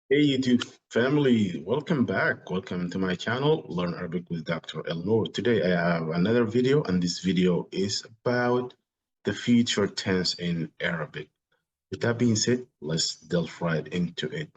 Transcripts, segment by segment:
Hey YouTube family, welcome back. Welcome to my channel, Learn Arabic with Dr. Elnoor. Today I have another video, and this video is about the future tense in Arabic. With that being said, let's delve right into it.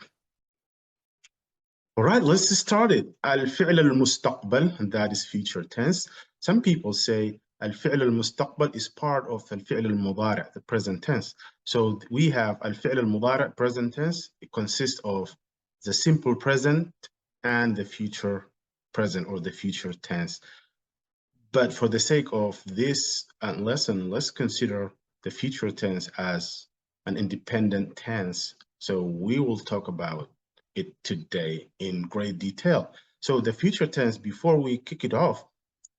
All right, let's start it. الفعل المستقبل, that is future tense. Some people say الفعل المستقبل is part of الفعل المضارع, the present tense. So we have الفعل المضارع, present tense. It consists of the simple present and the future present or the future tense. But for the sake of this lesson, let's consider the future tense as an independent tense. So we will talk about it today in great detail. So the future tense, before we kick it off,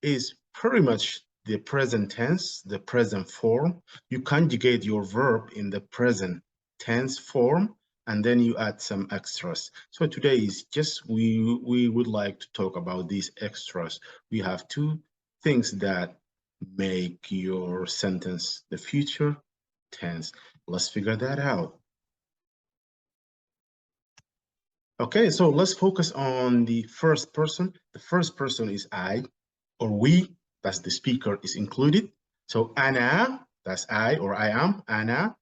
is pretty much the present tense, the present form. You conjugate your verb in the present tense form, and then you add some extras. So today is just, we would like to talk about these extras. We have two things that make your sentence the future tense. Let's figure that out. Okay, so let's focus on the first person. The first person is I or we, that's the speaker is included. So ana, that's I or I am, ana.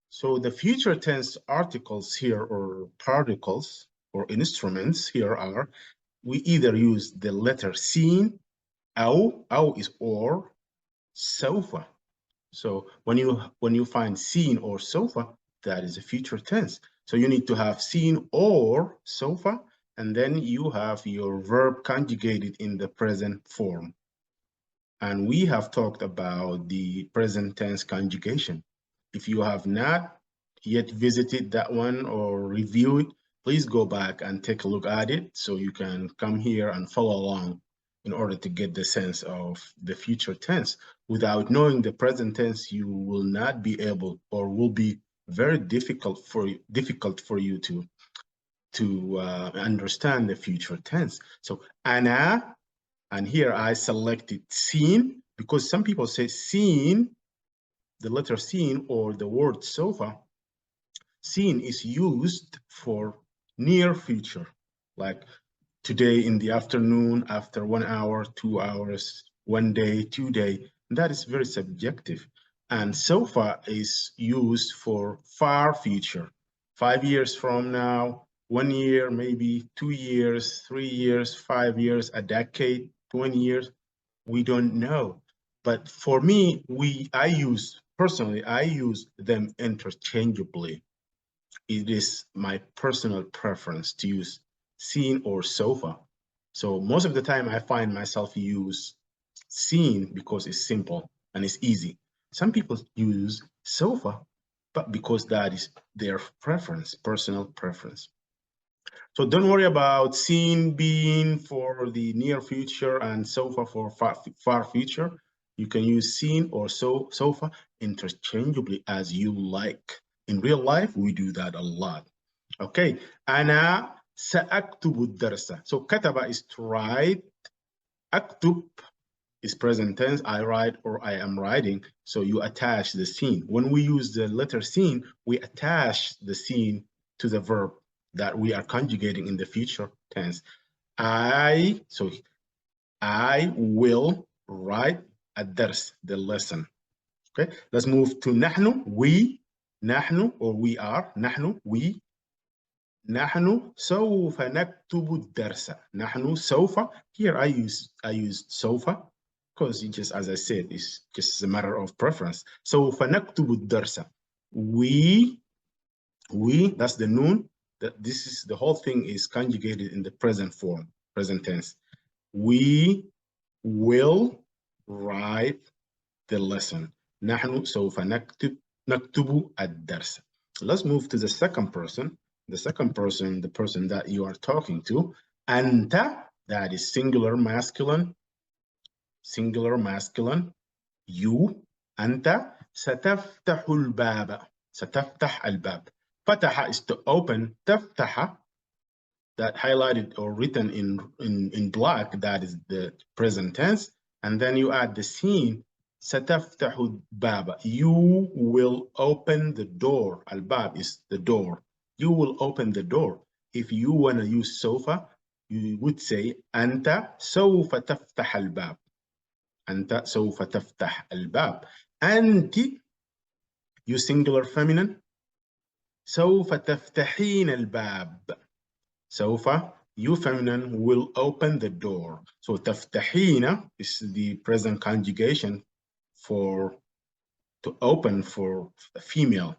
So the future tense articles here or particles or instruments here are, we either use the letter sin, أو is or, سوف. So when you find seen or sofa, that is a future tense. So you need to have seen or sofa, and then you have your verb conjugated in the present form. And we have talked about the present tense conjugation. If you have not yet visited that one or reviewed, please go back and take a look at it so you can come here and follow along in order to get the sense of the future tense. Without knowing the present tense, you will not be able, or will be very difficult for you to understand the future tense. So ana, and here I selected seen because some people say seen, the letter seen or the word sofa. Seen is used for near future, like today in the afternoon, after 1 hour, 2 hours, 1 day, 2 day. That is very subjective. And sofa is used for far future, 5 years from now, 1 year, maybe 2 years, 3 years, 5 years, a decade, 20 years. We don't know. But for me, personally, I use them interchangeably. It is my personal preference to use seen or sofa. So most of the time I find myself use seen because it's simple and it's easy. Some people use sofa, but because that is their preference, personal preference. So don't worry about seen being for the near future and sofa for far future. You can use seen or sofa interchangeably as you like. In real life, we do that a lot. Okay, أنا سأكتب الدرس. So كتب is to write. أكتب is present tense. I write or I am writing. So you attach the scene. When we use the letter scene, we attach the scene to the verb that we are conjugating in the future tense. I will write الدرس, the lesson. Okay, let's move to نحن, we, نحن or we are, نحن, we. نحن سوف نكتب الدرس. نحن سوف. Here I use سوف because it just, as I said, it's just a matter of preference. سوف نكتب الدرس. We, that's the noon. This is the whole thing is conjugated in the present form, present tense. We will write the lesson. نحن سوف نكتب الدرس. Let's move to the second person. The second person, the person that you are talking to. أنت, that is singular masculine. Singular masculine. You. أنت ستفتح الباب. ستفتح الباب. فتح is to open. تفتح, that highlighted or written in black, that is the present tense. And then you add the scene. ستفتح الباب. You will open the door. الباب is the door. You will open the door. if you want to use سوف, you would say أنت سوف تفتح الباب. أنت سوف تفتح الباب. أنت, you singular feminine, سوف تفتحين الباب. سوف, you feminine, will open the door. So تفتحين is the present conjugation for to open for a female.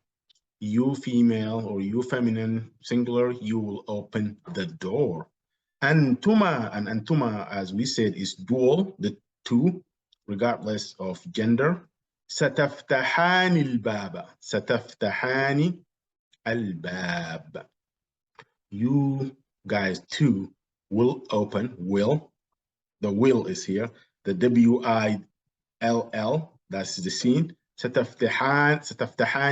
You female or you feminine singular, you will open the door. Antuma, and antuma, as we said, is dual, the two, regardless of gender. ستفتحان الباب. ستفتحان الباب. You guys too will open, will. The will is here. The W-I-L-L, that's the scene. ستفتحان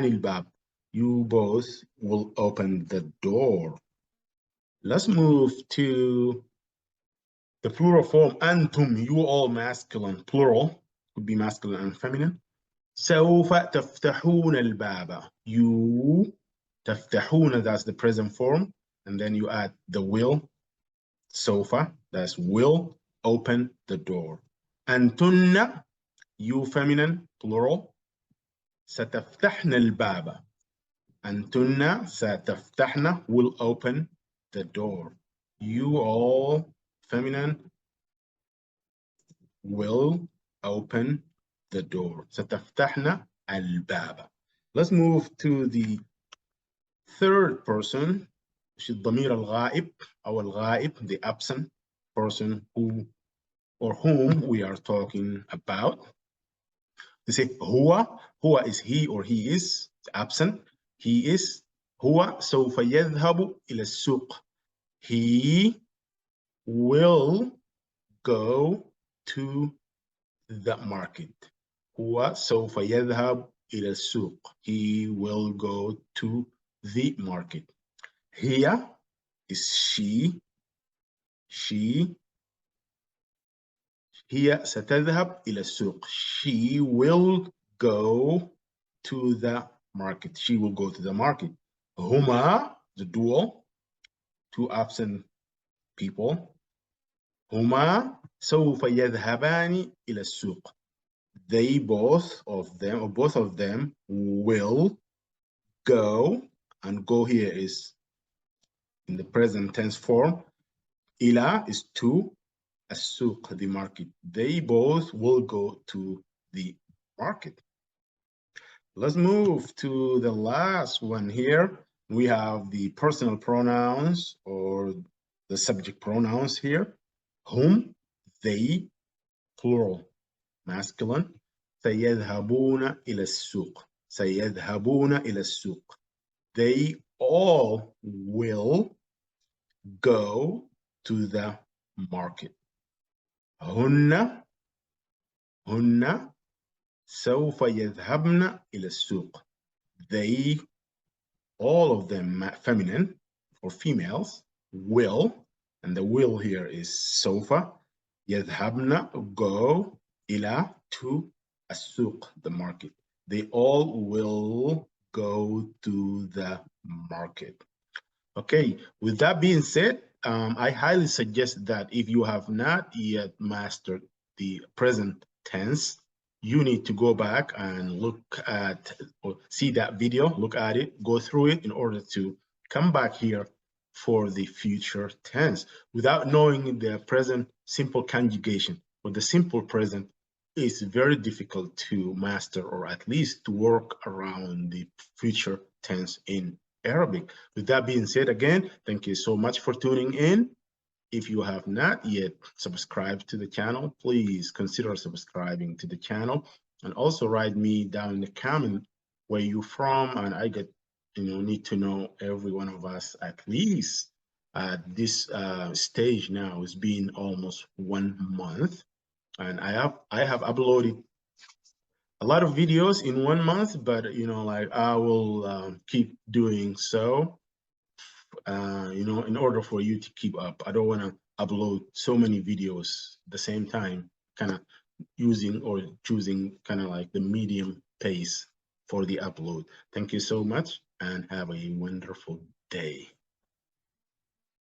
الباب. You both will open the door. Let's move to the plural form. أنتم, you all masculine, plural, could be masculine and feminine. سوف تفتحون الباب. You تفتحون, that's the present form. And then you add the will. سوف, that's will, open the door. أنتن, you feminine, plural. ستفتحن الباب. أنتن ستفتحن, will open the door. You all feminine will open the door. ستفتحن الباب. Let's move to the third person, which is الضمير الغائب أو الغائب, the absent person who or whom we are talking about. They say هو. هو is he or he is absent. He is. هو سوف يذهب إلى السوق. He will go to the market. هو سوف يذهب إلى السوق. He will go to the market. هي is she. She. هي ستذهب إلى السوق. She will go to the market. She will go to the market. هما, the dual, two absent people. هما سوف يذهبان إلى السوق. They both of them, or both of them, will go, and go here is in the present tense form. إلى is to, السوق, the market. They both will go to the market. Let's move to the last one here. We have the personal pronouns or the subject pronouns here. Whom, they, plural, masculine. سيذهبون إلى السوق. سيذهبون إلى السوق. They all will go to the market. هن سوف يذهبن إلى السوق. They, all of them feminine or females, will, and the will here is سوف. يذهبن, go, إلى, to, السوق, the market. They all will go to the market. Okay, with that being said, I highly suggest that if you have not yet mastered the present tense, you need to go back and look at or see that video, look at it, go through it in order to come back here for the future tense. Without knowing the present simple conjugation or the simple present, it's very difficult to master, or at least to work around the future tense in Arabic. With that being said, again, thank you so much for tuning in. If you have not yet subscribed to the channel, please consider subscribing to the channel, and also write me down in the comment where you're from, and I get, need to know every one of us at least at this stage now. It's been almost 1 month, and I have uploaded a lot of videos in 1 month, but I will keep doing so. In order for you to keep up. I don't want to upload so many videos at the same time, kind of using or choosing kind of like the medium pace for the upload. Thank you so much and have a wonderful day.